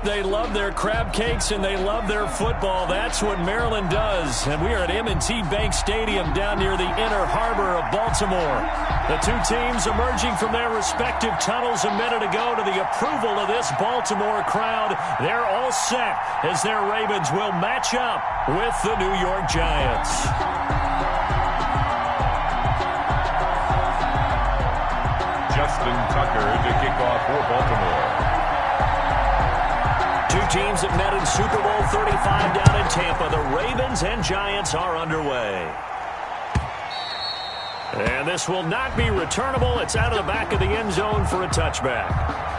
They love their crab cakes and they love their football. That's what Maryland does. And we are at M&T Bank Stadium down near the Inner Harbor of Baltimore. The two teams emerging from their respective tunnels a minute ago to the approval of this Baltimore crowd. They're all set as their Ravens will match up with the New York Giants. Justin Tucker to kick off for Baltimore. Two teams that met in Super Bowl 35 down in Tampa. The Ravens and Giants are underway. And this will not be returnable. It's out of the back of the end zone for a touchback.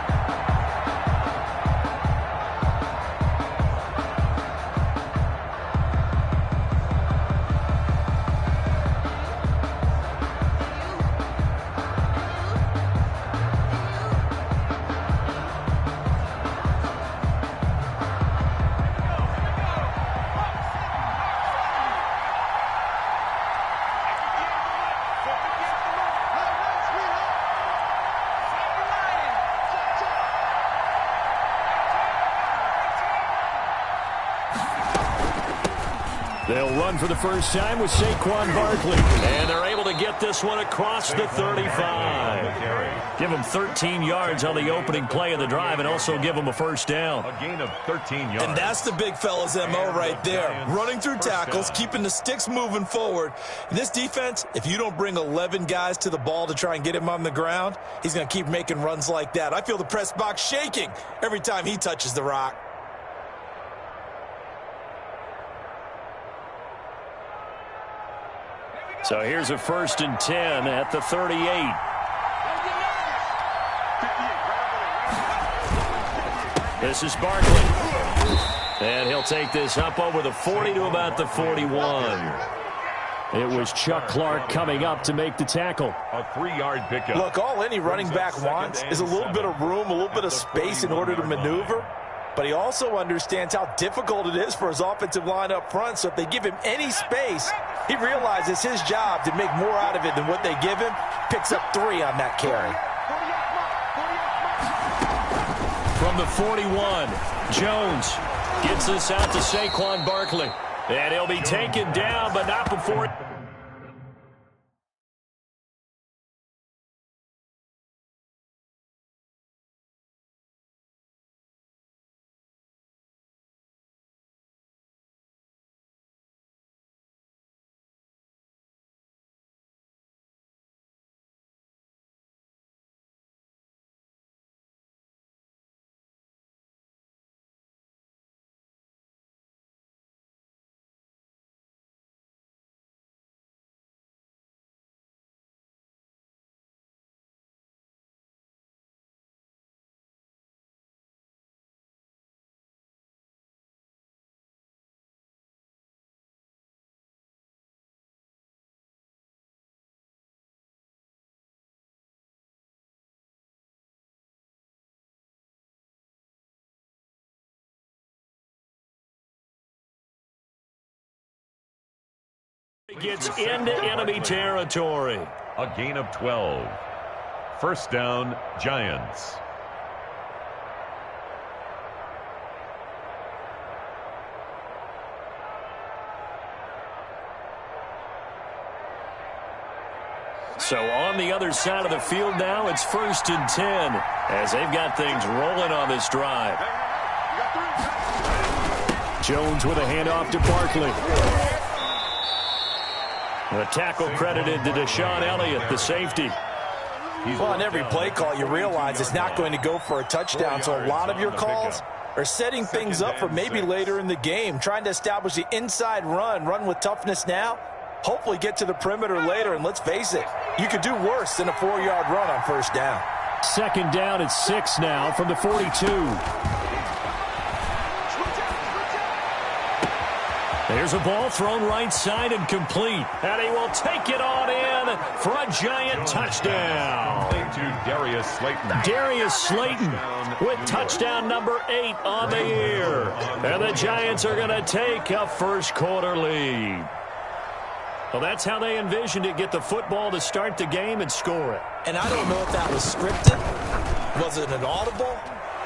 They'll run for the first time with Saquon Barkley. And they're able to get this one across the 35. Give them 13 yards on the opening play of the drive and also give them a first down. A gain of 13 yards. And that's the big fella's MO right there. Running through tackles, keeping the sticks moving forward. In this defense, if you don't bring 11 guys to the ball to try and get him on the ground, he's going to keep making runs like that. I feel the press box shaking every time he touches the rock. So here's a 1st and 10 at the 38. This is Barkley. And he'll take this up over the 40 to about the 41. It was Chuck Clark coming up to make the tackle. A 3-yard pickup. Look, all any running back wants is a little bit of room, a little bit of space in order to maneuver. But he also understands how difficult it is for his offensive line up front. So if they give him any space, he realizes his job to make more out of it than what they give him. Picks up 3 on that carry. From the 41, Jones gets this out to Saquon Barkley. And he'll be taken down, but not before... Gets into enemy territory. A gain of 12. First down, Giants. So on the other side of the field now, it's 1st and 10 as they've got things rolling on this drive. Jones with a handoff to Barkley. The tackle credited to Deshaun Elliott, the safety. Well, on every play call, you realize it's not going to go for a touchdown. So a lot of your calls are setting things up for maybe later in the game, trying to establish the inside run with toughness now, hopefully get to the perimeter later. And let's face it, you could do worse than a 4-yard run on first down. 2nd down and 6 now from the 42. There's a ball thrown right side and complete. And he will take it on in for a Giant touchdown. To Darius Slayton. Darius Slayton with touchdown number 8 on the year. And the Giants are going to take a first-quarter lead. Well, that's how they envisioned it, get the football to start the game and score it. And I don't know if that was scripted. Was it an audible?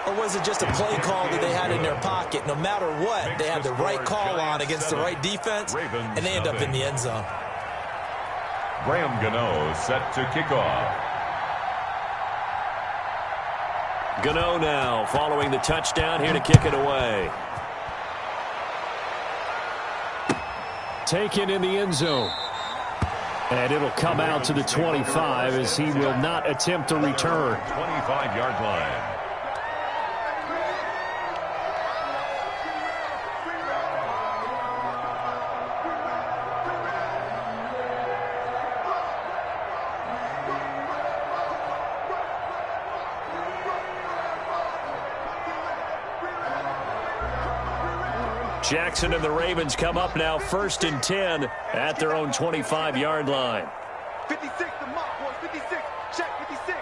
Or was it just a play call that they had in their pocket? No matter what, they had the right call on against the right defense, and they end up in the end zone. Graham Gano set to kick off. Gano now following the touchdown here to kick it away. Taken in the end zone. And it'll come out to the 25 as he will not attempt to return. 25-yard line. Jackson and the Ravens come up now 1st and 10 at their own 25-yard line. 56, the mark, boys. 56. Check 56.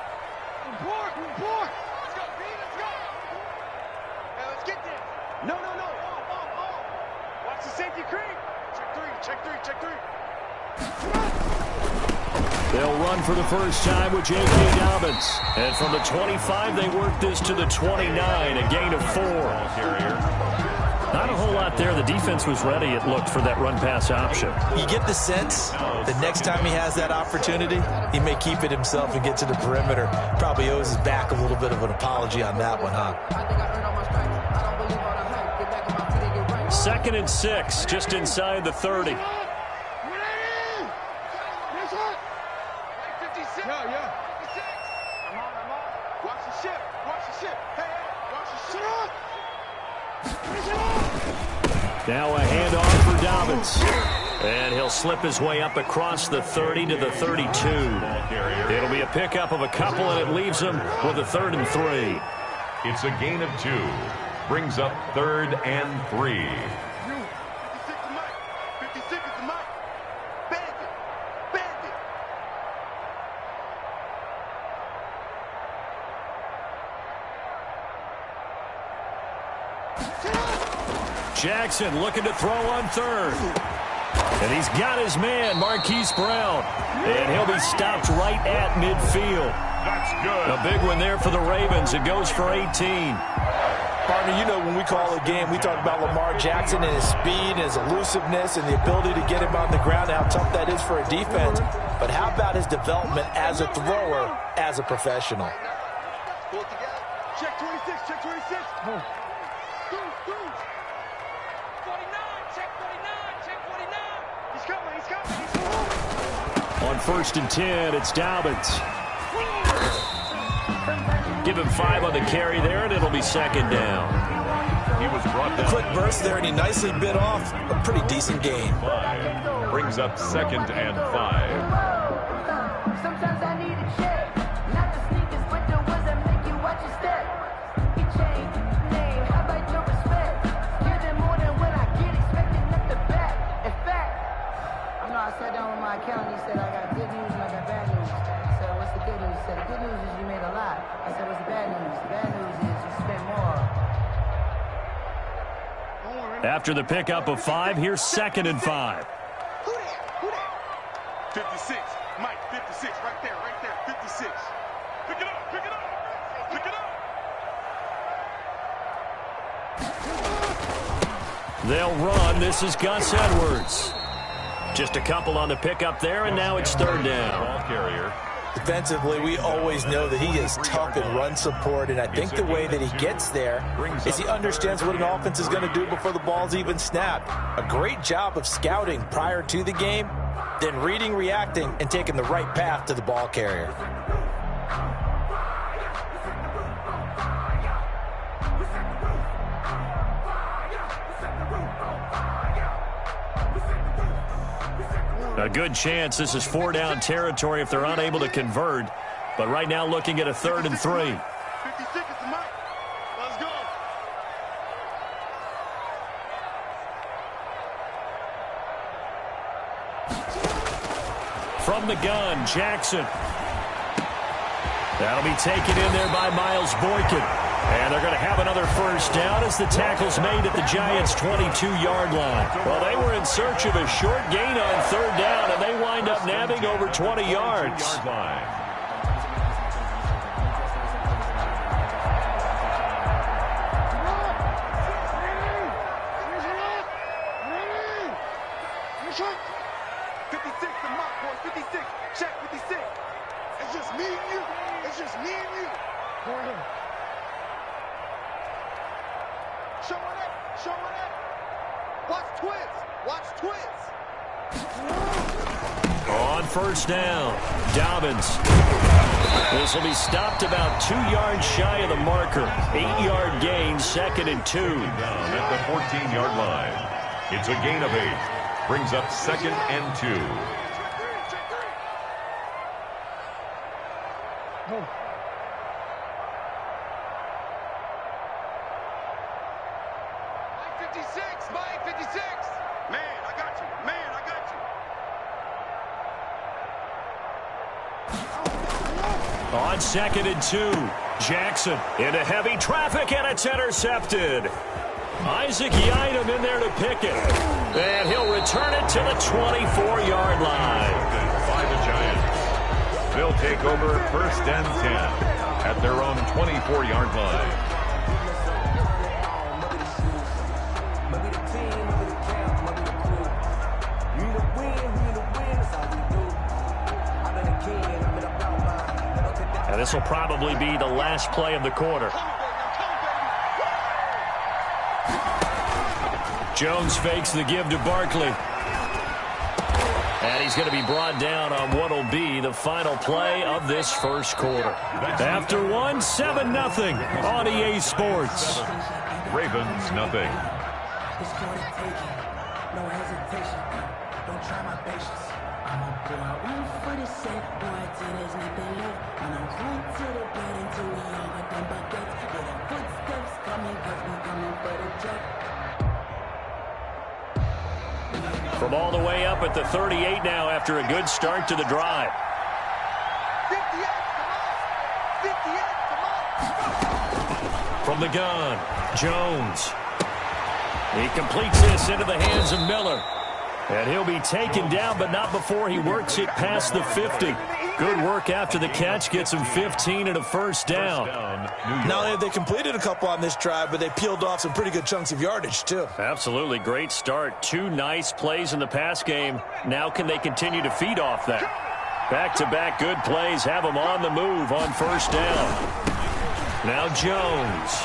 Board. Let's go, B. Let's go. Now let's get this. No. Watch the safety creep. Check three. They'll run for the first time with J.K. Dobbins. And from the 25, they work this to the 29, a gain of 4. Not a whole lot there. The defense was ready, it looked, for that run-pass option. You get the sense that next time he has that opportunity, he may keep it himself and get to the perimeter. Probably owes his back a little bit of an apology on that one, huh? 2nd and 6, just inside the 30. Watch the ship. Hey, watch the ship. Now a handoff for Dobbins. And he'll slip his way up across the 30 to the 32. It'll be a pickup of a couple, and it leaves him with a 3rd and 3. It's a gain of 2. Brings up 3rd and 3. 56 is the mic. Bandit. Jackson looking to throw on 3rd. And he's got his man, Marquise Brown. And he'll be stopped right at midfield. That's good. A big one there for the Ravens. It goes for 18. Partner, you know when we call a game, we talk about Lamar Jackson and his speed and his elusiveness and the ability to get him on the ground and how tough that is for a defense. But how about his development as a thrower, as a professional? Pull it together. Check 26. Check 26. He's coming. On 1st and 10, it's Dobbins. Give him 5 on the carry there, and it'll be 2nd down. He was brought down. A quick burst there, and he nicely bit off a pretty decent gain. 5. Brings up 2nd and 5. Sometimes I need a check. Not the sneakers, but the ones that make you watch your step. Your chain, name, how about your respect? Give them more than when I get expected at the back. In fact, I know I sat down with my accountant. He said I got good news and I got bad news. I said, what's the good news? He said, the good news is you made a lot. I said, what's the bad news? The bad news is you spent more. After the pickup of 5, here's 2nd and 5. Who that? 56. Mike, 56. Right there. 56. Pick it up. They'll run. This is Gus Edwards. Just a couple on the pickup there, and now it's 3rd down. Ball carrier. Defensively, we always know that he is tough in run support, and I think the way that he gets there is he understands what an offense is going to do before the ball's even snapped. A great job of scouting prior to the game, then reading, reacting, and taking the right path to the ball carrier. A good chance this is 4-down territory if they're unable to convert. But right now looking at a 3rd and 3. 56 is the mic. Let's go. From the gun, Jackson. That'll be taken in there by Miles Boykin. And they're going to have another 1st down as the tackle's made at the Giants' 22-yard line. Well, they were in search of a short gain on 3rd down, and they wind up nabbing over 20 yards. Showing up. Showing up. Watch twins. Watch twins. On first down, Dobbins. This will be stopped about 2 yards shy of the marker. 8-yard gain, 2nd and 2. Down at the 14-yard line. It's a gain of 8. Brings up 2nd and 2. Mike 56. Mike 56. Man, I got you. Man, I got you. On 2nd and 2, Jackson into heavy traffic, and it's intercepted. Isaac Yiadom in there to pick it. And he'll return it to the 24-yard line. By the Giants. They'll take over 1st and 10 at their own 24-yard line. And this will probably be the last play of the quarter. Jones fakes the give to Barkley. And he's going to be brought down on what will be the final play of this first quarter. After one, 7-0 on EA Sports. Ravens, nothing. From all the way up at the 38 now after a good start to the drive. 58, From the gun, Jones. He completes this into the hands of Miller. And he'll be taken down, but not before he works it past the 50. Good work after the catch. Gets him 15 and a first down. Not only have they completed a couple on this drive, but they peeled off some pretty good chunks of yardage, too. Absolutely great start. 2 nice plays in the pass game. Now can they continue to feed off that? Back-to-back good plays have them on the move on first down. Now Jones.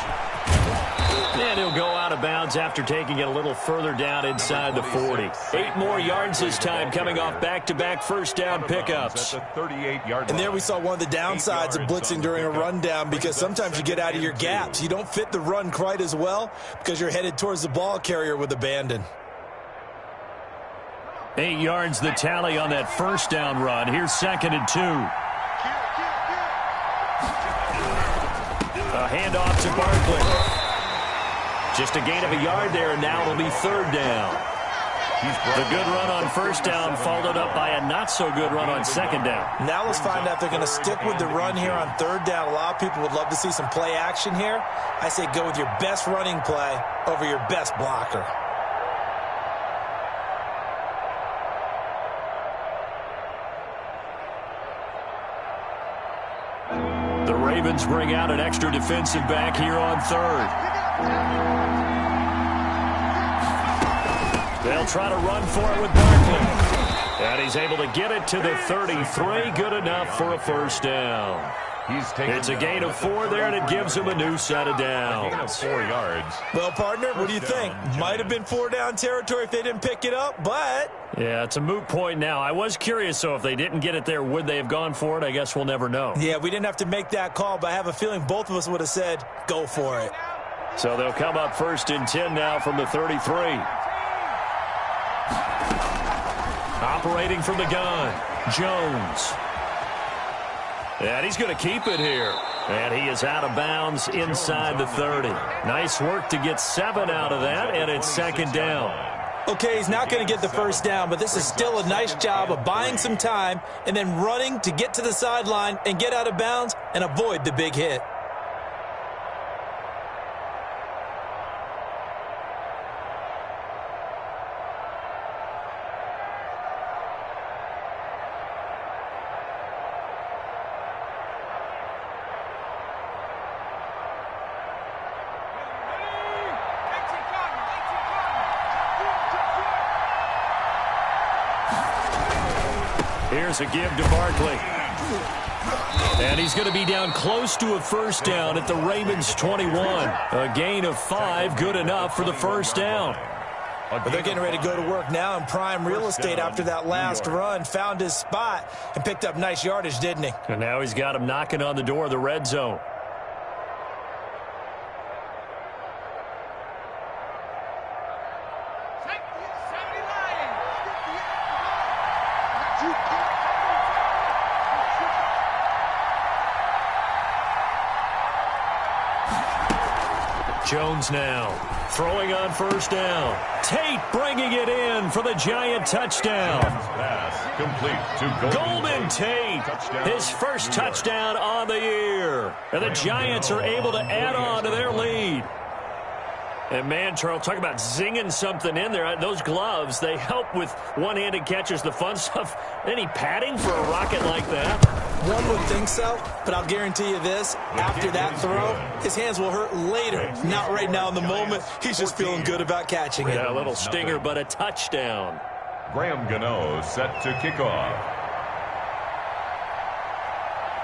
And he'll go out of bounds after taking it a little further down inside the 40. 8 more yards this time coming off back-to-back first down pickups. And there we saw one of the downsides of blitzing during a rundown, because sometimes you get out of your gaps. You don't fit the run quite as well because you're headed towards the ball carrier with abandon. 8 yards the tally on that first down run. Here's 2nd and 2. A handoff to Barkley. Just a gain of a yard there, and now it'll be 3rd down. The good run on first down followed up by a not-so-good run on 2nd down. Now let's find out if they're going to stick with the run here on 3rd down. A lot of people would love to see some play action here. I say go with your best running play over your best blocker. The Ravens bring out an extra defensive back here on 3rd. They'll try to run for it with Barkley. And he's able to get it to the 33. Good enough for a first down. It's a gain of 4 there, and it gives him a new set of downs. A gain of 4 yards. Well, partner, what do you think? Might have been 4-down territory if they didn't pick it up, but... Yeah, it's a moot point now. I was curious, so if they didn't get it there, would they have gone for it? I guess we'll never know. Yeah, we didn't have to make that call, but I have a feeling both of us would have said, go for it. So they'll come up 1st and 10 now from the 33. Operating from the gun, Jones. And he's going to keep it here. And he is out of bounds inside the 30. Nice work to get 7 out of that, and it's 2nd down. Okay, he's not going to get the first down, but this is still a nice job of buying some time and then running to get to the sideline and get out of bounds and avoid the big hit. Here's a give to Barkley. And he's going to be down close to a first down at the Ravens 21. A gain of 5, good enough for the first down. But they're getting ready to go to work now in prime real estate after that last run. Found his spot and picked up nice yardage, didn't he? And now he's got him knocking on the door of the red zone. Jones now throwing on first down. Tate bringing it in for the Giant touchdown. Pass complete to Golden Tate, his first touchdown on the year. And the Giants are able to add on to their lead. And man, Charles, talk about zinging something in there. Those gloves, they help with one-handed catches, the fun stuff. Any padding for a rocket like that? One would think so, but I'll guarantee you this. After that throw, his hands will hurt later. Not right now in the moment. He's just feeling good about catching it. Yeah, a little stinger, but a touchdown. Graham Gano set to kick off.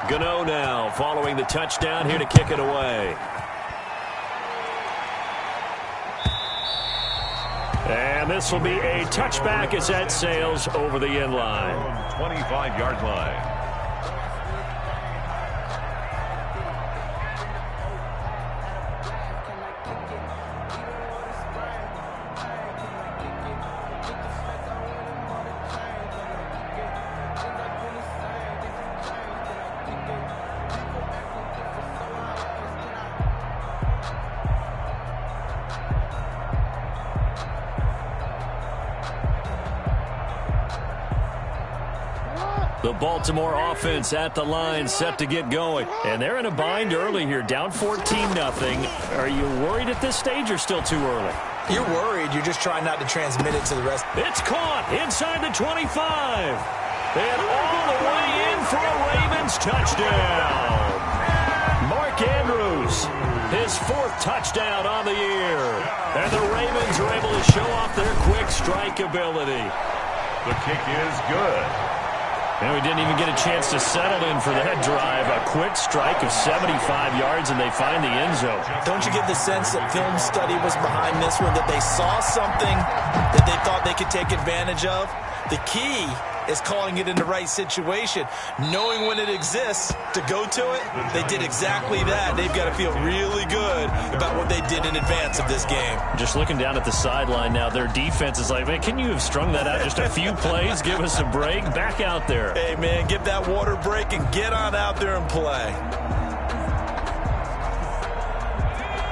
Gano now following the touchdown here to kick it away. And this will be a touchback as that sails over the end line. 25-yard line. The Baltimore offense at the line set to get going. And they're in a bind early here, down 14-0. Are you worried at this stage or still too early? You're worried. You're just trying not to transmit it to the rest. It's caught inside the 25. And all the way in for a Ravens touchdown. Mark Andrews, his 4th touchdown on the year. And the Ravens are able to show off their quick strike ability. The kick is good. And we didn't even get a chance to settle in for that drive. A quick strike of 75 yards, and they find the end zone. Don't you get the sense that film study was behind this one, that they saw something that they thought they could take advantage of? The key is calling it in the right situation. Knowing when it exists to go to it, they did exactly that. They've got to feel really good about what they did in advance of this game. Just looking down at the sideline now, their defense is like, man, can you have strung that out just a few plays? Give us a break. Back out there. Hey, man, give that water break and get on out there and play.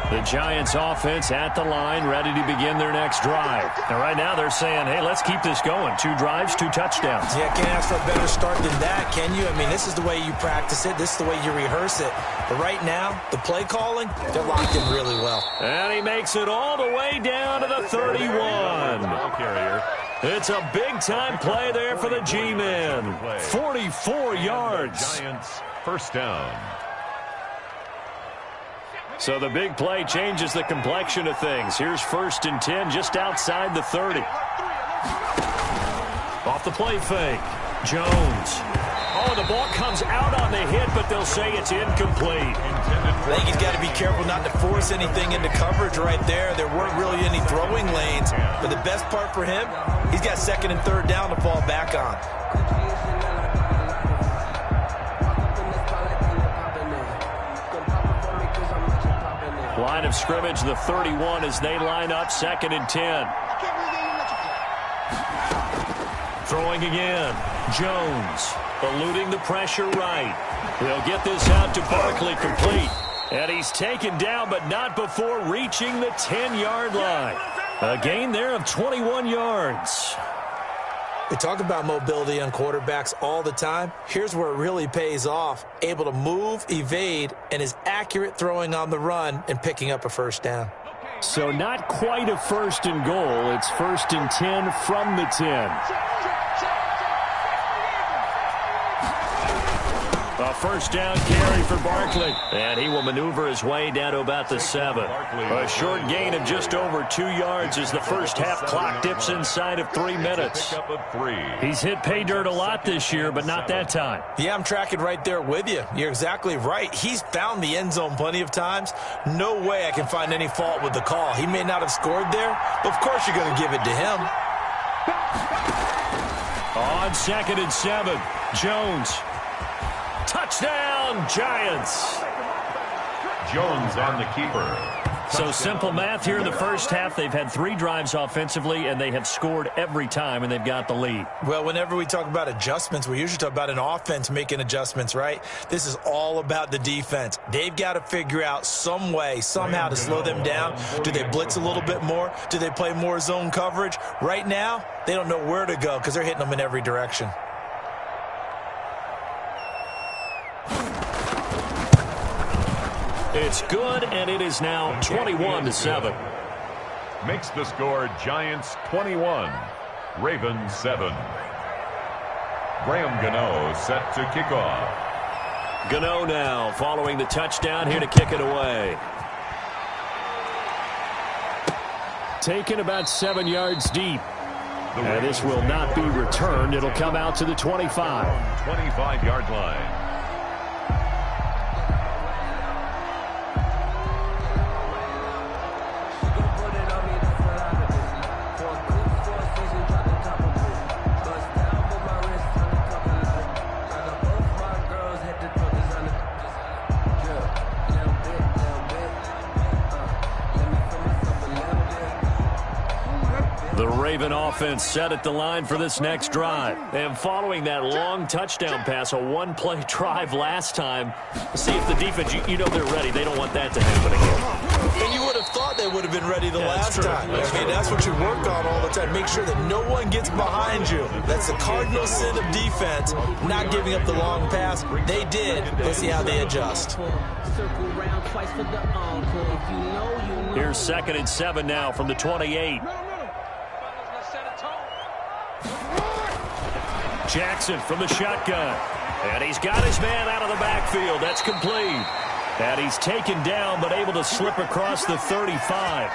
The Giants offense at the line, ready to begin their next drive. And right now they're saying, hey, let's keep this going. 2 drives, 2 touchdowns. Yeah, can't ask for a better start than that, can you? I mean, this is the way you practice it. This is the way you rehearse it. But right now, the play calling, they're locked in really well. And he makes it all the way down to the 31. It's a big-time play there for the G-men. 44 yards. Giants first down. So the big play changes the complexion of things. Here's 1st and 10 just outside the 30. Off the play fake. Jones. Oh, the ball comes out on the hit, but they'll say it's incomplete. I think he's got to be careful not to force anything into coverage right there. There weren't really any throwing lanes. But the best part for him, he's got 2nd and 3rd down to fall back on. Line of scrimmage, the 31 as they line up 2nd and 10. Throwing again. Jones eluding the pressure right. He'll get this out to Barkley complete. And he's taken down, but not before reaching the 10-yard line. A gain there of 21 yards. We talk about mobility on quarterbacks all the time. Here's where it really pays off. Able to move, evade, and is accurate throwing on the run and picking up a first down. So not quite a 1st and goal. It's 1st and 10 from the 10. A first down carry for Barkley. And he will maneuver his way down to about the 7. A short gain of just over 2 yards as the first half clock dips inside of 3 minutes. He's hit pay dirt a lot this year, but not that time. Yeah, I'm tracking right there with you. You're exactly right. He's found the end zone plenty of times. No way I can find any fault with the call. He may not have scored there, but of course you're going to give it to him. On 2nd and 7, Jones. Touchdown, Giants. Jones on the keeper. So simple math here in the first half. They've had 3 drives offensively, and they have scored every time, and they've got the lead. Well, whenever we talk about adjustments, we usually talk about an offense making adjustments, right? This is all about the defense. They've got to figure out some way, somehow to slow them down. Do they blitz a little bit more? Do they play more zone coverage? Right now, they don't know where to go because they're hitting them in every direction. It's good, and it is now 21-7. Makes the score Giants 21, Ravens 7. Graham Gano set to kick off. Gano now following the touchdown here to kick it away. Taken about 7 yards deep. And this will not be returned. It'll come out to the 25. 25-yard line. The Raven offense set at the line for this next drive. And following that long touchdown pass, a one-play drive last time, see if the defense, you know they're ready. They don't want that to happen again. And you would have thought they would have been ready the last time. That's what you work on all the time. Make sure that no one gets behind you. That's the cardinal sin of defense, not giving up the long pass. They did. Let's see how they adjust. Here's 2nd and 7 now from the 28. Jackson from the shotgun. And he's got his man out of the backfield. That's complete. And he's taken down but able to slip across the 35.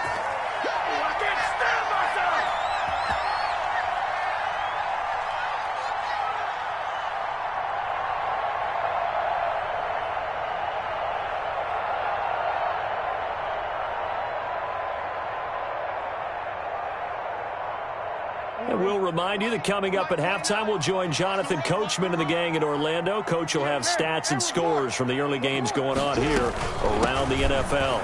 And we'll remind you that coming up at halftime, we'll join Jonathan Coachman and the gang in Orlando. Coach will have stats and scores from the early games going on here around the NFL.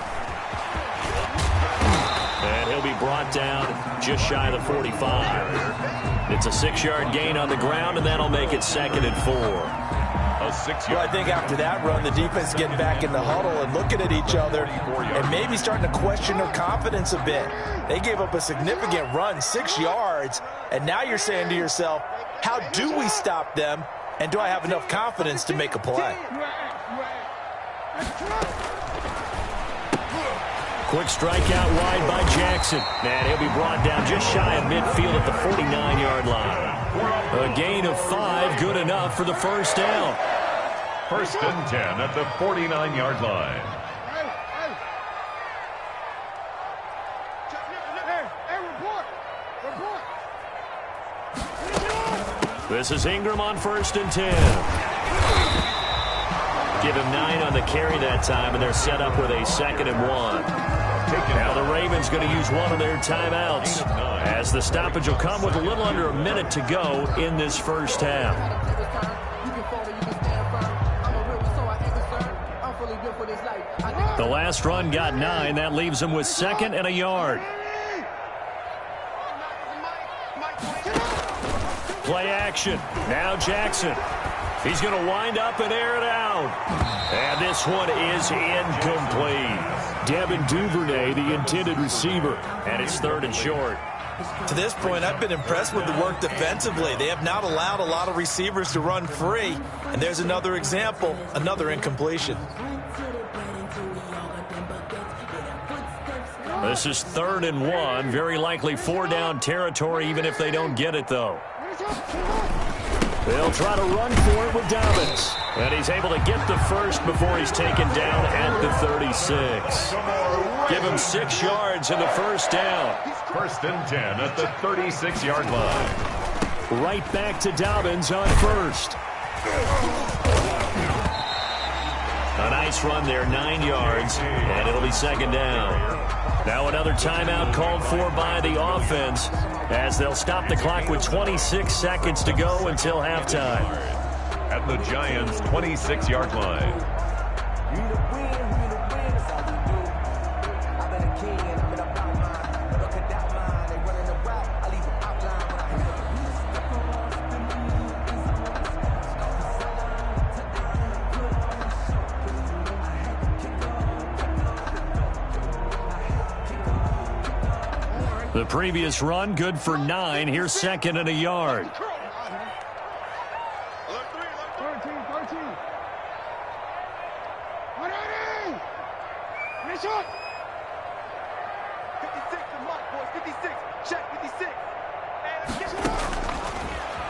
And he'll be brought down just shy of the 45. It's a 6-yard gain on the ground, and that'll make it 2nd and 4. Well, I think after that run, the defense getting back in the huddle and looking at each other and maybe starting to question their confidence a bit. They gave up a significant run, 6 yards, and now you're saying to yourself, how do we stop them, and do I have enough confidence to make a play? Quick strike out wide by Jackson. And he'll be brought down just shy of midfield at the 49-yard line. A gain of 5, good enough for the first down. 1st and 10 at the 49-yard line. This is Ingram on 1st and 10. Give him 9 on the carry that time, and they're set up with a 2nd and 1. Now the Ravens going to use one of their timeouts as the stoppage will come with a little under a minute to go in this first half. The last run got 9. That leaves them with 2nd and a yard. Play action. Now Jackson. He's going to wind up and air it out. And this one is incomplete. Devin Duvernay, the intended receiver. And it's 3rd and short. To this point, I've been impressed with the work defensively. They have not allowed a lot of receivers to run free. And there's another example, another incompletion. This is 3rd and 1. Very likely 4-down territory, even if they don't get it, though. They'll try to run for it with Dobbins. And he's able to get the first before he's taken down at the 36. Give him 6 yards in the first down. First and 10 at the 36-yard line. Right back to Dobbins on first. A nice run there, 9 yards, and it'll be second down. Now another timeout called for by the offense as they'll stop the clock with 26 seconds to go until halftime. At the Giants' 26-yard line. The previous run, good for 9. Here's second and a yard. 13. Nice shot. 56, the mark, boys. 56. Check 56.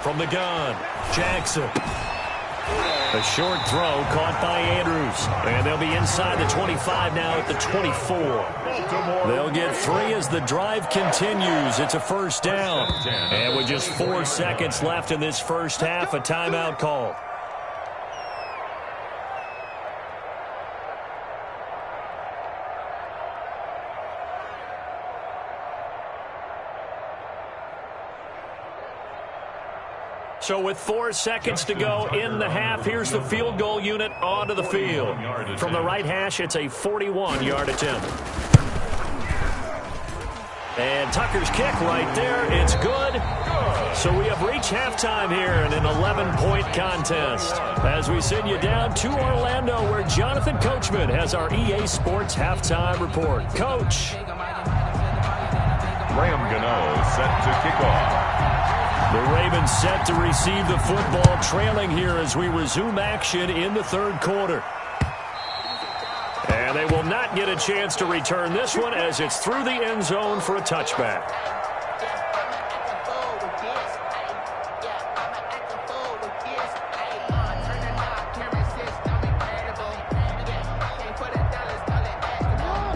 From the gun, Jackson. A short throw caught by Andrews. And they'll be inside the 25 now at the 24. They'll get 3 as the drive continues. It's a first down. And with just 4 seconds left in this first half, a timeout call. So with 4 seconds to go in the half, here's the field goal unit onto the field. From the right hash, it's a 41-yard attempt. And Tucker's kick right there. It's good. So we have reached halftime here in an 11-point contest. As we send you down to Orlando, where Jonathan Coachman has our EA Sports halftime report. Coach. Graham Gano set to kick off. The Ravens set to receive the football, trailing here as we resume action in the third quarter. And they will not get a chance to return this one as it's through the end zone for a touchback.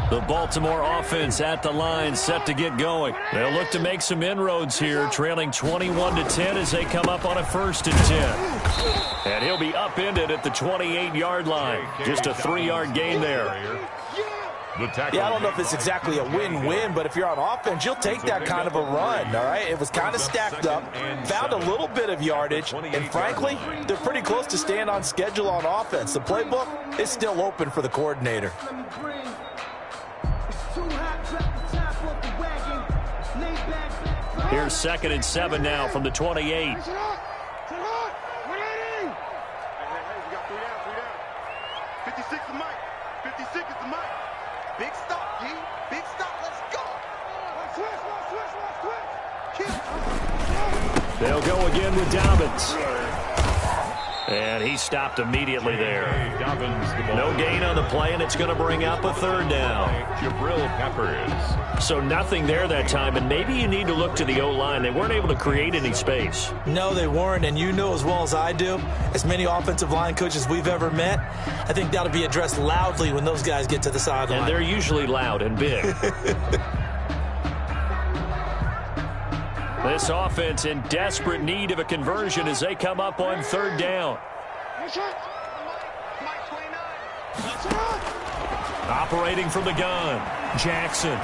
The Baltimore offense at the line set to get going. They'll look to make some inroads here, trailing 21-10 as they come up on a 1st and 10. And he'll be upended at the 28-yard line. Just a 3-yard gain there. Yeah, I don't know if it's exactly a win-win, but if you're on offense, you'll take that kind of a run, all right? It was kind of stacked up, found a little bit of yardage, and frankly, they're pretty close to staying on schedule on offense. The playbook is still open for the coordinator. Here's 2nd and 7 now from the 28. 56 is Mike. 56 is the Mike. Big stop, G. Big stop. Let's go. Switch. They'll go again with Dobbins. And he stopped immediately there. No gain on the play, and it's going to bring up a 3rd down. Jabril Peppers. So nothing there that time, and maybe you need to look to the O-line. They weren't able to create any space. No, they weren't, and you know as well as I do, as many offensive line coaches we've ever met, I think that'll be addressed loudly when those guys get to the sideline. And they're usually loud and big. This offense in desperate need of a conversion as they come up on 3rd down. Operating from the gun, Jackson.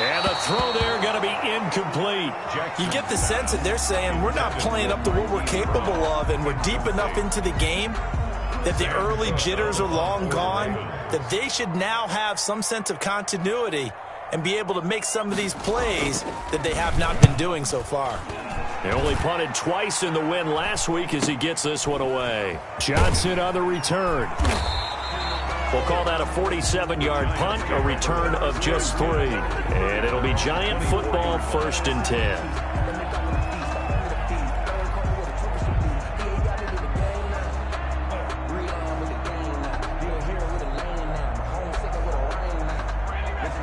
And the throw there going to be incomplete. You get the sense that they're saying we're not playing up to what we're capable of, and we're deep enough into the game that the early jitters are long gone, that they should now have some sense of continuity and be able to make some of these plays that they have not been doing so far. They only punted twice in the win last week as he gets this one away. Johnson on the return. We'll call that a 47-yard punt, a return of just 3. And it'll be Giant football, 1st and 10.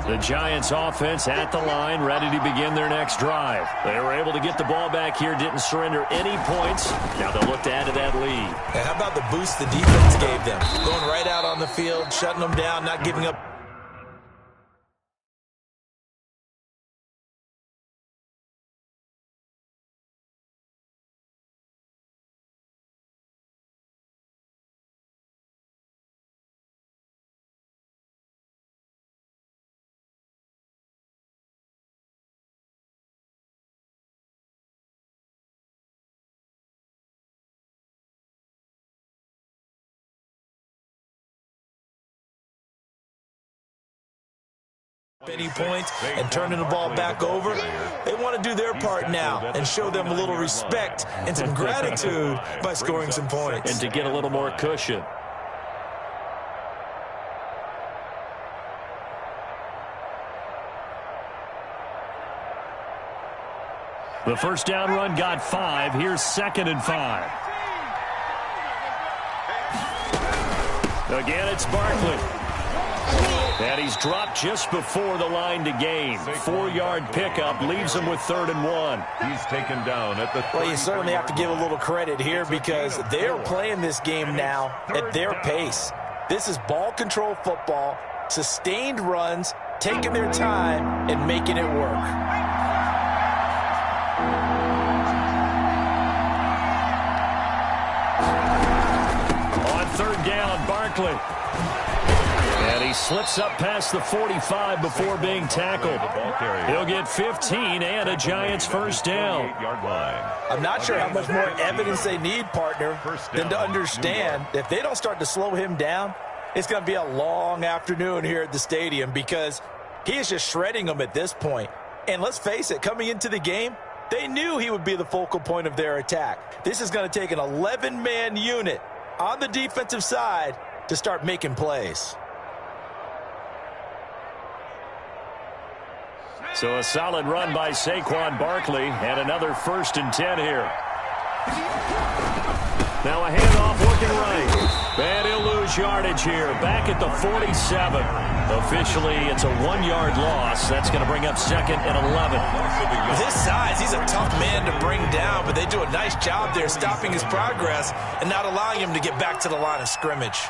The Giants offense at the line, ready to begin their next drive. They were able to get the ball back here, didn't surrender any points. Now they'll look to add to that lead. And how about the boost the defense gave them? Going right out on the field, shutting them down, not giving up. Any points and turning the ball back over. They want to do their part now and show them a little respect and some gratitude by scoring some points. And to get a little more cushion. The first down run got 5. Here's 2nd and 5. Again, it's Barkley. And he's dropped just before the line to gain. 4-yard pickup leaves him with 3rd and 1. He's taken down at the 30. Well, you certainly have to give a little credit here because they're playing this game now at their pace. This is ball control football, sustained runs, taking their time and making it work. On 3rd down, Barkley. And he slips up past the 45 before being tackled. He'll get 15 and a Giants first down. I'm not sure how much more evidence they need, partner, than to understand that if they don't start to slow him down, it's going to be a long afternoon here at the stadium because he is just shredding them at this point. And let's face it, coming into the game, they knew he would be the focal point of their attack. This is going to take an 11-man unit on the defensive side to start making plays. So a solid run by Saquon Barkley and another 1st and 10 here. Now a handoff looking right. And he'll lose yardage here. Back at the 47. Officially, it's a 1-yard loss. That's going to bring up 2nd and 11. With his size, he's a tough man to bring down, but they do a nice job there stopping his progress and not allowing him to get back to the line of scrimmage.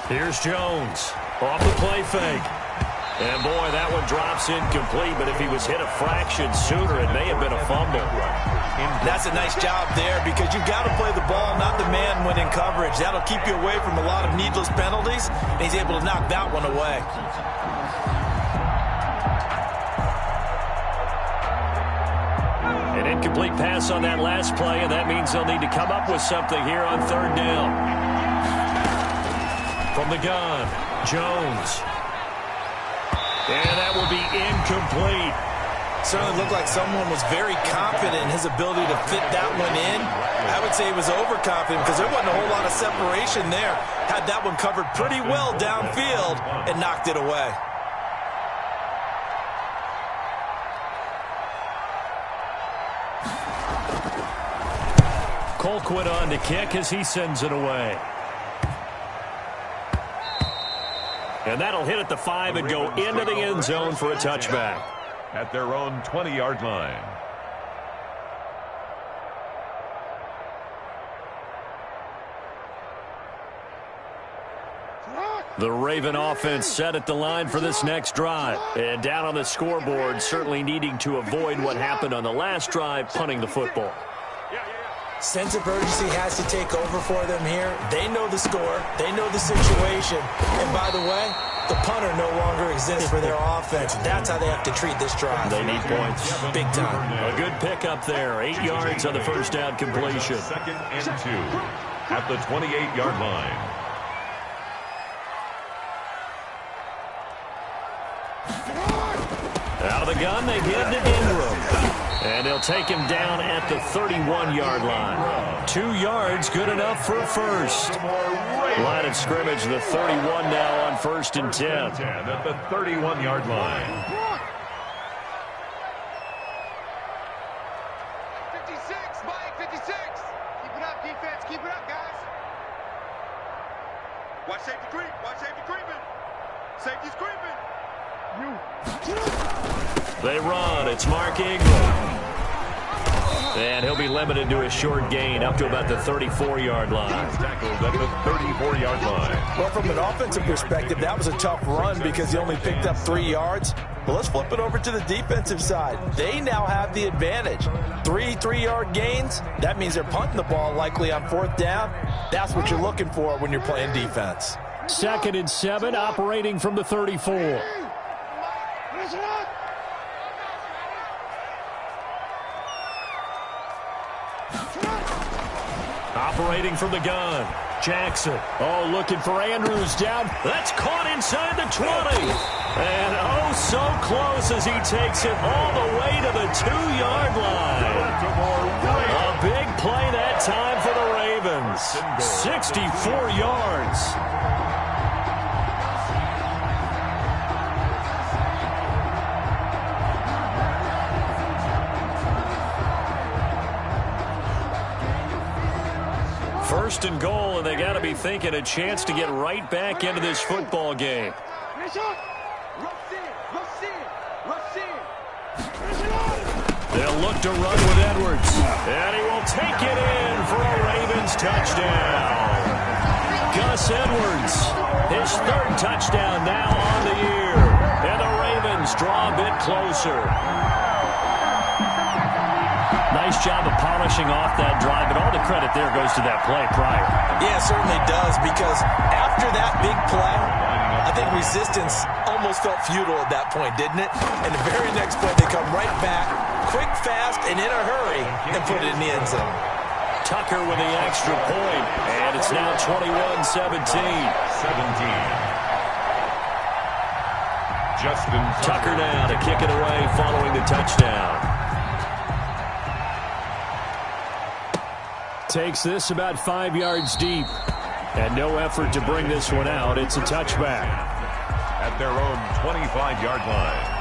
Here's Jones off the play fake. And, boy, that one drops incomplete, but if he was hit a fraction sooner, it may have been a fumble. That's a nice job there because you've got to play the ball, not the man when in coverage. That'll keep you away from a lot of needless penalties, and he's able to knock that one away. An incomplete pass on that last play, and that means they'll need to come up with something here on 3rd down. From the gun, Jones. And that will be incomplete. Certainly looked like someone was very confident in his ability to fit that one in. I would say he was overconfident because there wasn't a whole lot of separation there. Had that one covered pretty well downfield and knocked it away. Colquitt on to kick as he sends it away. And that'll hit at the 5 and go into the end zone for a touchback. At their own 20-yard line. The Raven offense set at the line for this next drive. And down on the scoreboard, certainly needing to avoid what happened on the last drive, punting the football. Sense of urgency has to take over for them here. They know the score. They know the situation. And by the way, the punter no longer exists for their offense. That's how they have to treat this drive. They need points. Big time. A good pickup there. 8 yards on the first down completion. 2nd and 2 at the 28-yard line. Out of the gun, they give to Ingram. And they'll take him down at the 31-yard line. 2 yards, good enough for a first. Line of scrimmage, the 31 now on 1st and 10. At the 31-yard line. 56, Mike, 56. Keep it up, defense. Keep it up, guys. Watch safety creep. Watch safety creeping. Safety's creeping. They run. It's Mark Ingram. And he'll be limited to a short gain up to about the 34-yard line. He's tackled at the 34-yard line. Well, from an offensive perspective, that was a tough run because he only picked up 3 yards. But let's flip it over to the defensive side. They now have the advantage. 3 3-yard gains. That means they're punting the ball likely on 4th down. That's what you're looking for when you're playing defense. 2nd and 7, operating from the 34. Operating from the gun. Jackson. Oh, looking for Andrews down. That's caught inside the 20. And oh, so close as he takes it all the way to the 2-yard line. A big play that time for the Ravens. 64 yards. First and goal, and they got to be thinking a chance to get right back into this football game. They'll look to run with Edwards, and he will take it in for a Ravens touchdown. Gus Edwards, his 3rd touchdown now on the year, and the Ravens draw a bit closer. Nice job of polishing off that drive, but all the credit there goes to that play prior. Yeah, it certainly does, because after that big play, I think resistance almost felt futile at that point, didn't it? And the very next play, they come right back, quick, fast, and in a hurry, and put it in the end zone. Tucker with the extra point, and it's now 21-17. Justin Tucker now to kick it away following the touchdown. Takes this about 5 yards deep. And no effort to bring this one out. It's a touchback. At their own 25-yard line.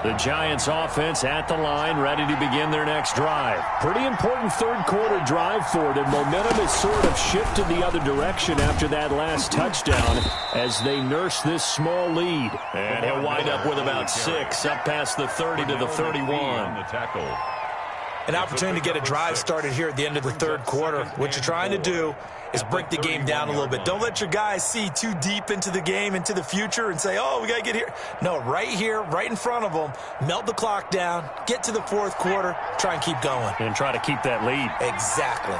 The Giants offense at the line, ready to begin their next drive. Pretty important 3rd quarter drive for them. Momentum has sort of shifted the other direction after that last touchdown as they nurse this small lead. And he'll wind up with about 6 up past the 30 to the 31. An opportunity to get a drive started here at the end of the 3rd quarter. What you're trying to do is break the game down a little bit. Don't let your guys see too deep into the game, into the future, and say, oh, we got to get here. No, right here, right in front of them, melt the clock down, get to the 4th quarter, try and keep going. And try to keep that lead. Exactly.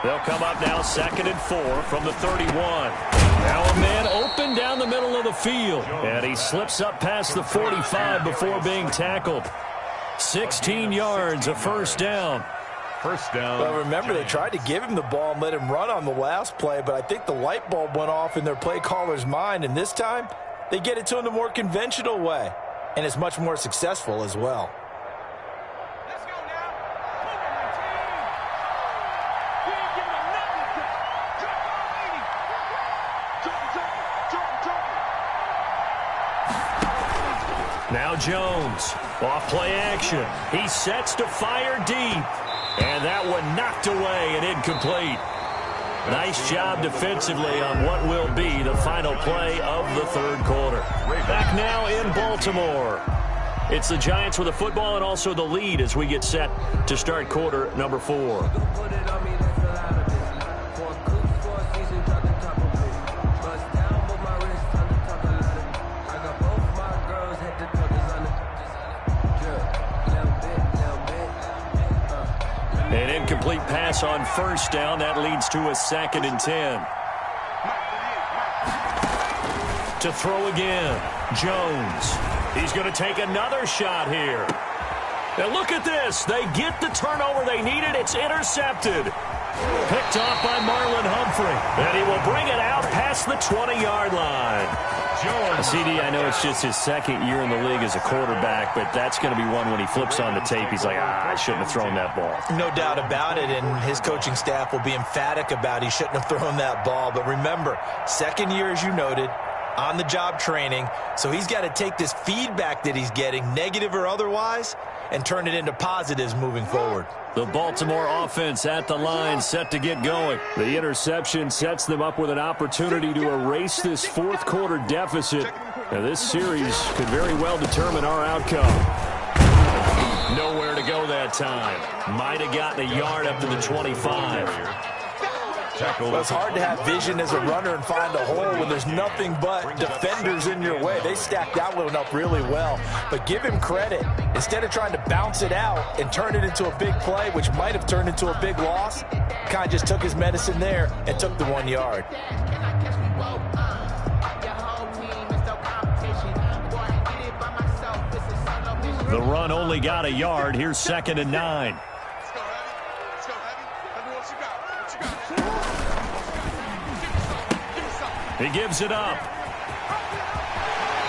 They'll come up now 2nd and 4 from the 31. Now a man open down the middle of the field. And he slips up past the 45 before being tackled. 16 yards, a 1st down. First down. Well, remember, they tried to give him the ball and let him run on the last play, but I think the light bulb went off in their play caller's mind, and this time they get it to him the more conventional way, and it's much more successful as well. Let's go now. We ain't giving him nothing. Drop all 80. Now Jones, off play action. He sets to fire deep. And that one knocked away and incomplete. Nice job defensively on what will be the final play of the 3rd quarter. Back now in Baltimore. It's the Giants with the football and also the lead as we get set to start quarter number 4. An incomplete pass on 1st down. That leads to a 2nd and 10. To throw again. Jones. He's going to take another shot here. Now look at this. They get the turnover they needed. It's intercepted. Picked off by Marlon Humphrey. And he will bring it out past the 20-yard line. CD, I know it's just his 2nd year in the league as a quarterback, but that's going to be one when he flips on the tape. He's like, I shouldn't have thrown that ball. No doubt about it, and his coaching staff will be emphatic about he shouldn't have thrown that ball. But remember, 2nd year, as you noted, on-the-job training, so he's got to take this feedback that he's getting, negative or otherwise, and turn it into positives moving forward. The Baltimore offense at the line, set to get going. The interception sets them up with an opportunity to erase this fourth quarter deficit. Now, this series could very well determine our outcome. Nowhere to go that time. Might have gotten a yard up to the 25. Well, it's hard to have vision as a runner and find a hole when there's nothing but defenders in your way. They stacked that one up really well. But give him credit. Instead of trying to bounce it out and turn it into a big play, which might have turned into a big loss, kind of just took his medicine there and took the 1 yard. The run only got a yard. Here's 2nd and 9. He gives it up.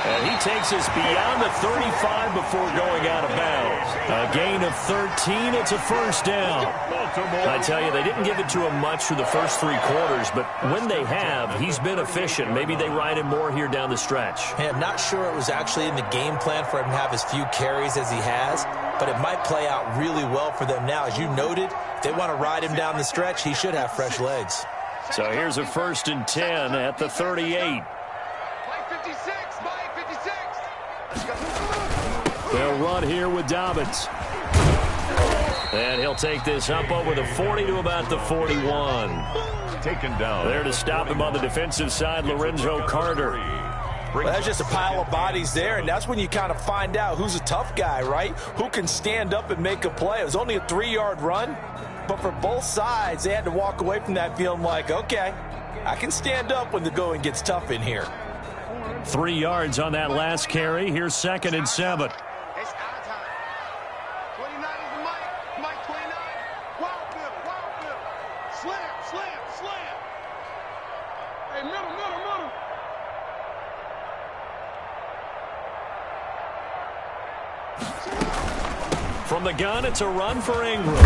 And he takes us beyond the 35 before going out of bounds. A gain of 13. It's a first down. I tell you, they didn't give it to him much through the first 3 quarters, but when they have, he's been efficient. Maybe they ride him more here down the stretch. Hey, I'm not sure it was actually in the game plan for him to have as few carries as he has, but it might play out really well for them now. As you noted, if they want to ride him down the stretch, he should have fresh legs. So here's a 1st and 10 at the 38. They'll run here with Dobbins. And he'll take this up over the 40 to about the 41. Taken down. There to stop him on the defensive side, Lorenzo Carter. Well, that's just a pile of bodies there, and that's when you kind of find out who's a tough guy, right? Who can stand up and make a play. It was only a 3-yard run, but for both sides, they had to walk away from that feeling like, okay, I can stand up when the going gets tough in here. 3 yards on that last carry. Here's 2nd and 7. It's our time. 29 is the Mike 29. Wild Bill. Slam. Hey, middle. From the gun, it's a run for Ingram.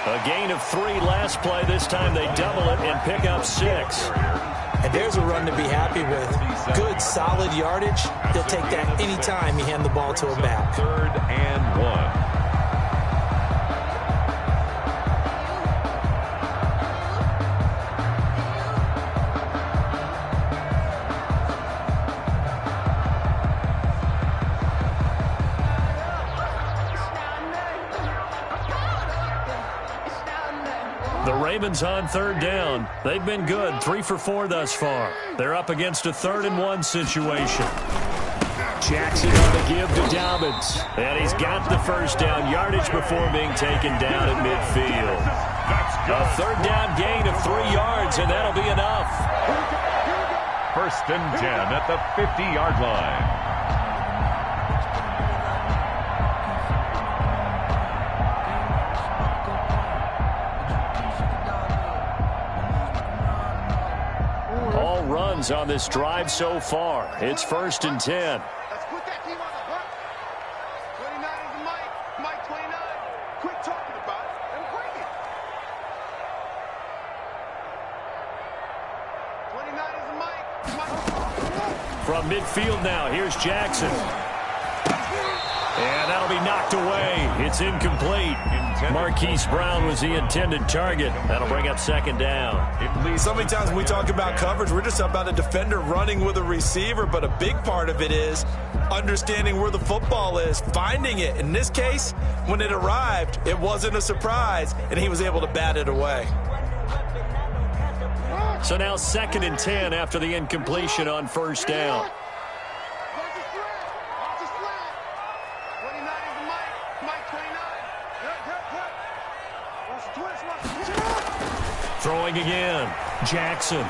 A gain of 3 last play. This time they double it and pick up 6. And there's a run to be happy with. Good, solid yardage. They'll take that anytime you hand the ball to a back. 3rd and 1. The Ravens on 3rd down. They've been good, 3 for 4 thus far. They're up against a 3rd and 1 situation. Jackson on the give to Dobbins. And he's got the first down yardage before being taken down at midfield. A 3rd down gain of 3 yards, and that'll be enough. 1st and 10 at the 50-yard line. Runs on this drive so far. It's 1st and 10. Let's put that team on the hunt. 29 is the Mike 29. Quit talking about it and bring it. 29 is the Mike. From midfield now, here's Jackson. And that'll be knocked away. It's incomplete. Marquise Brown was the intended target. That'll bring up 2nd down. So many times when we talk about coverage, we're just about a defender running with a receiver, but a big part of it is understanding where the football is, finding it. In this case, when it arrived, it wasn't a surprise, and he was able to bat it away. So now 2nd and 10 after the incompletion on 1st down. Throwing again, Jackson.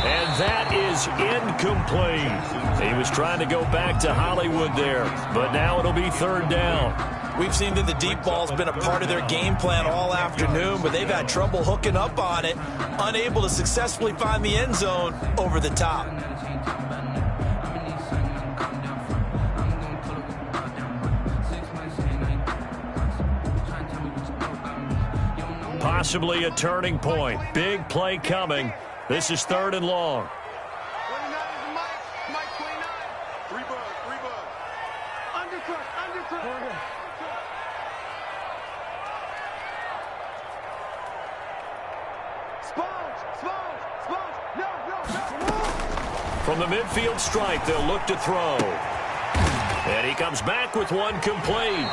And that is incomplete. He was trying to go back to Hollywood there, but now it'll be 3rd down. We've seen that the deep ball's been a part of their game plan all afternoon, but they've had trouble hooking up on it, unable to successfully find the end zone over the top. Possibly a turning point. Big play coming. This is 3rd and long. 29 is Mike. Mike 29. 3 bugs, 3 bugs. Undercut, undercut. Sponge, sponge, sponge. No, no, no. From the midfield stripe, they'll look to throw. And he comes back with one complete.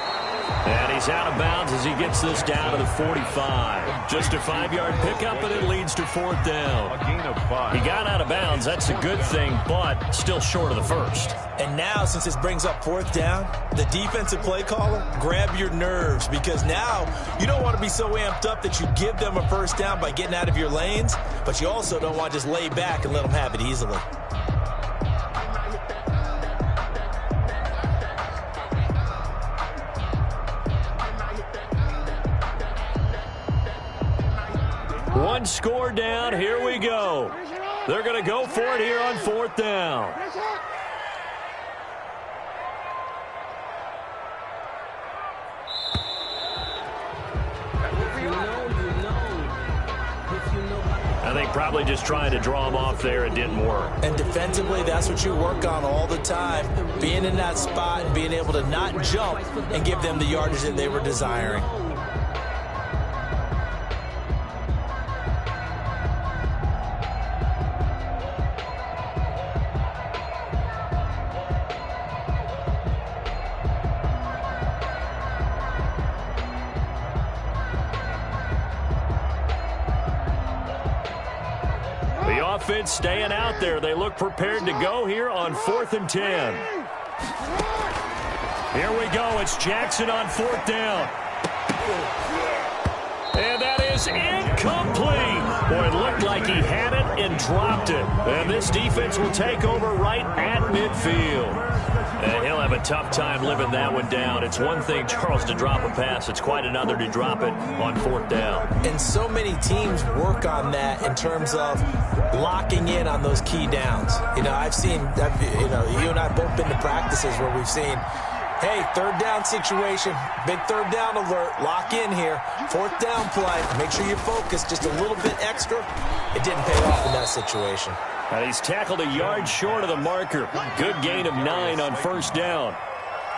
And he's out of bounds as he gets this down to the 45. Just a 5-yard pickup, and it leads to 4th down. A gain of 5. He got out of bounds. That's a good thing, but still short of the first. And now, since this brings up 4th down, the defensive play caller, grab your nerves, because now you don't want to be so amped up that you give them a 1st down by getting out of your lanes, but you also don't want to just lay back and let them have it easily. One score down. Here we go. They're going to go for it here on 4th down. I think probably just trying to draw him off there, it didn't work. And defensively, that's what you work on all the time, being in that spot and being able to not jump and give them the yardage that they were desiring. Offense staying out there. They look prepared to go here on 4th and 10. Here we go. It's Jackson on 4th down. And that is incomplete. Boy, it looked like he had it and dropped it. And this defense will take over right at midfield. And he'll have a tough time living that one down. It's one thing, Charles, to drop a pass. It's quite another to drop it on 4th down. And so many teams work on that in terms of locking in on those key downs. You know, I've seen, you and I both been to practices where we've seen, hey, 3rd down situation, big 3rd down alert, lock in here, 4th down play, make sure you focus just a little bit extra. It didn't pay off in that situation. And he's tackled a yard short of the marker. Good gain of 9 on 1st down.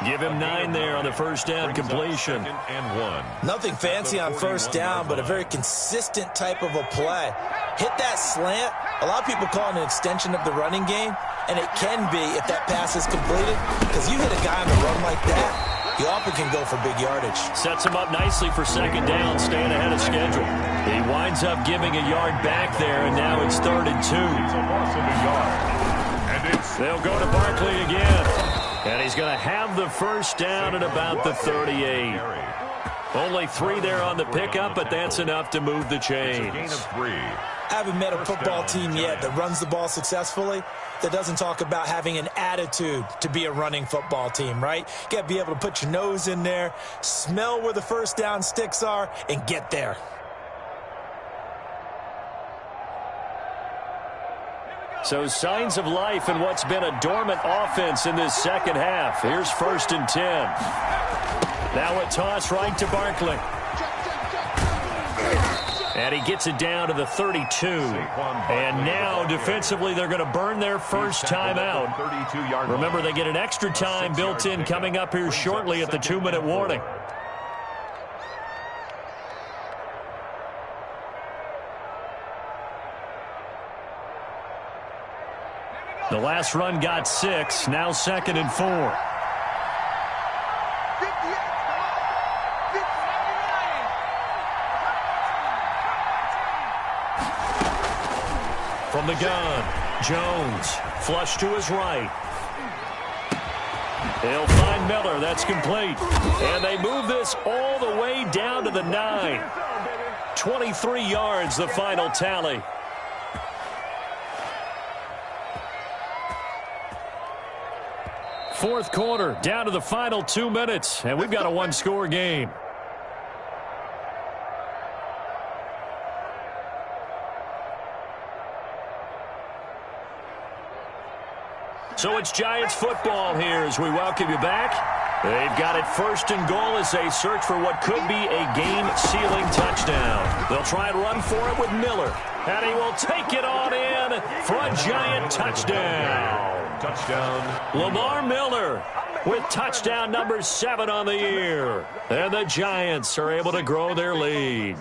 Give him 9 there on the 1st down completion. And 1. Nothing fancy on 1st down, but a very consistent type of a play. Hit that slant. A lot of people call it an extension of the running game, and it can be if that pass is completed, because you hit a guy on the run like that, he often can go for big yardage. Sets him up nicely for 2nd down, staying ahead of schedule. He winds up giving a yard back there, and now it's 3rd and 2. They'll go to Barkley again. And he's going to have the 1st down at about the 38. Only 3 there on the pickup, but that's enough to move the chains. I haven't met a football team yet that runs the ball successfully that doesn't talk about having an attitude to be a running football team, right? You got to be able to put your nose in there, smell where the 1st down sticks are, and get there. So signs of life in what's been a dormant offense in this 2nd half. Here's 1st and 10. Now a toss right to Barkley. And he gets it down to the 32. And now defensively they're going to burn their first timeout. Remember, they get an extra time built in coming up here shortly at the 2-minute warning. The last run got 6. Now 2nd and 4. From the gun, Jones, flush to his right. He'll find Miller. That's complete. And they move this all the way down to the 9. 23 yards, the final tally. Fourth quarter, down to the final 2 minutes, and we've got a one-score game. So it's Giants football here as we welcome you back. They've got it first and goal as they search for what could be a game-sealing touchdown. They'll try and run for it with Miller. And he will take it on in for a giant touchdown. Touchdown. Lamar Miller with touchdown number 7 on the year. And the Giants are able to grow their lead.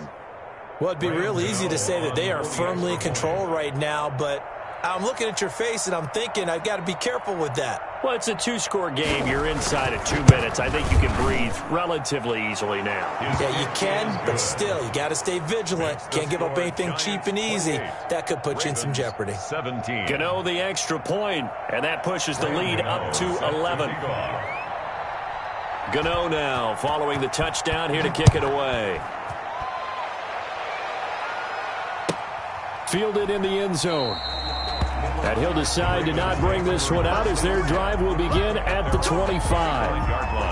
Well, it'd be real easy to say that they are firmly in control right now, but I'm looking at your face and I'm thinking I've got to be careful with that. Well, it's a 2-score game. You're inside at 2 minutes. I think you can breathe relatively easily now. Yeah, you can, but still, you got to stay vigilant. Can't give up anything cheap and easy. That could put you in some jeopardy. 17. Gano the extra point, and that pushes the lead up to 11. Gano now following the touchdown here to kick it away. Fielded in the end zone. And he'll decide to not bring this one out as their drive will begin at the 25.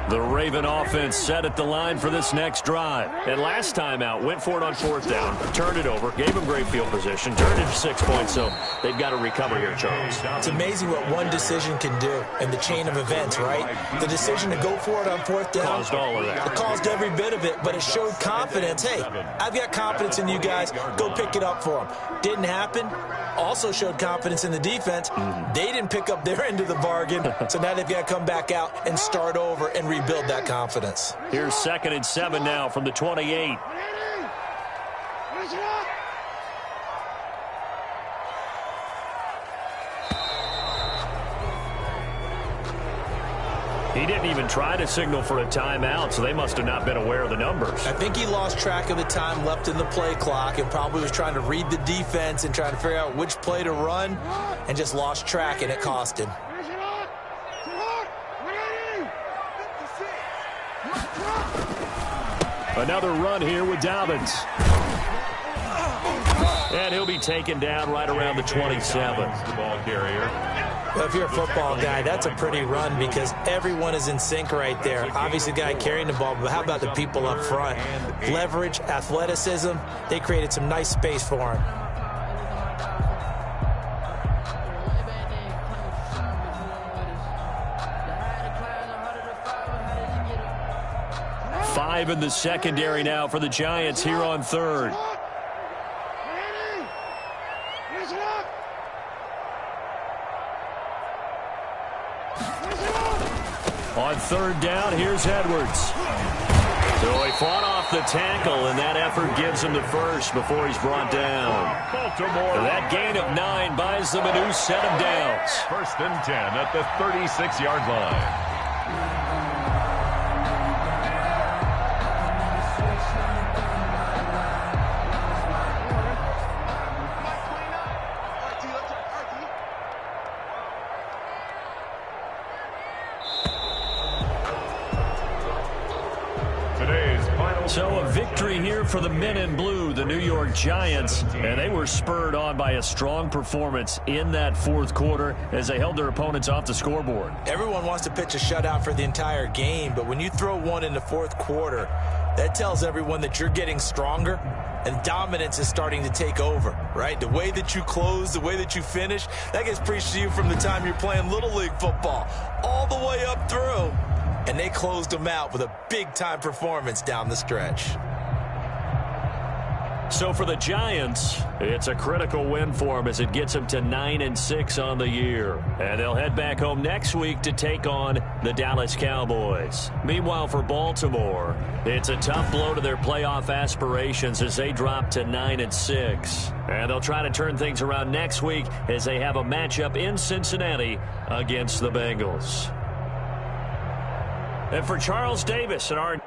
The Raven offense set at the line for this next drive. And last time out, went for it on 4th down, turned it over, gave them great field position, turned it to 6 points, so they've got to recover here, Charles. It's amazing what one decision can do in the chain of events, right? The decision to go for it on 4th down. Caused all of that. It caused every bit of it, but it showed confidence. Hey, I've got confidence in you guys. Go pick it up for them. Didn't happen. Also showed confidence in the defense. They didn't pick up their end of the bargain, so now they've got to come back out and start over and rebuild that confidence. Here's 2nd and 7 now from the 28. He didn't even try to signal for a timeout, so they must have not been aware of the numbers. I think he lost track of the time left in the play clock and probably was trying to read the defense and trying to figure out which play to run and just lost track, and it cost him. Another run here with Dobbins. And he'll be taken down right around the 27. The ball carrier. Well, if you're a football guy, that's a pretty run because everyone is in sync right there. Obviously, the guy carrying the ball, but how about the people up front? Leverage, athleticism, they created some nice space for him. Five in the secondary now for the Giants here on 3rd. On 3rd down, here's Edwards. So he fought off the tackle, and that effort gives him the first before he's brought down. Baltimore. That gain of 9 buys them a new set of downs. 1st and 10 at the 36-yard line. So a victory here for the men in blue, the New York Giants, and they were spurred on by a strong performance in that 4th quarter as they held their opponents off the scoreboard. Everyone wants to pitch a shutout for the entire game, but when you throw one in the 4th quarter, that tells everyone that you're getting stronger and dominance is starting to take over, right? The way that you close, the way that you finish, that gets preached to you from the time you're playing Little League football all the way up through. And they closed them out with a big-time performance down the stretch. So for the Giants, it's a critical win for them as it gets them to 9-6 on the year. And they'll head back home next week to take on the Dallas Cowboys. Meanwhile, for Baltimore, it's a tough blow to their playoff aspirations as they drop to 9-6. And they'll try to turn things around next week as they have a matchup in Cincinnati against the Bengals. And for Charles Davis and our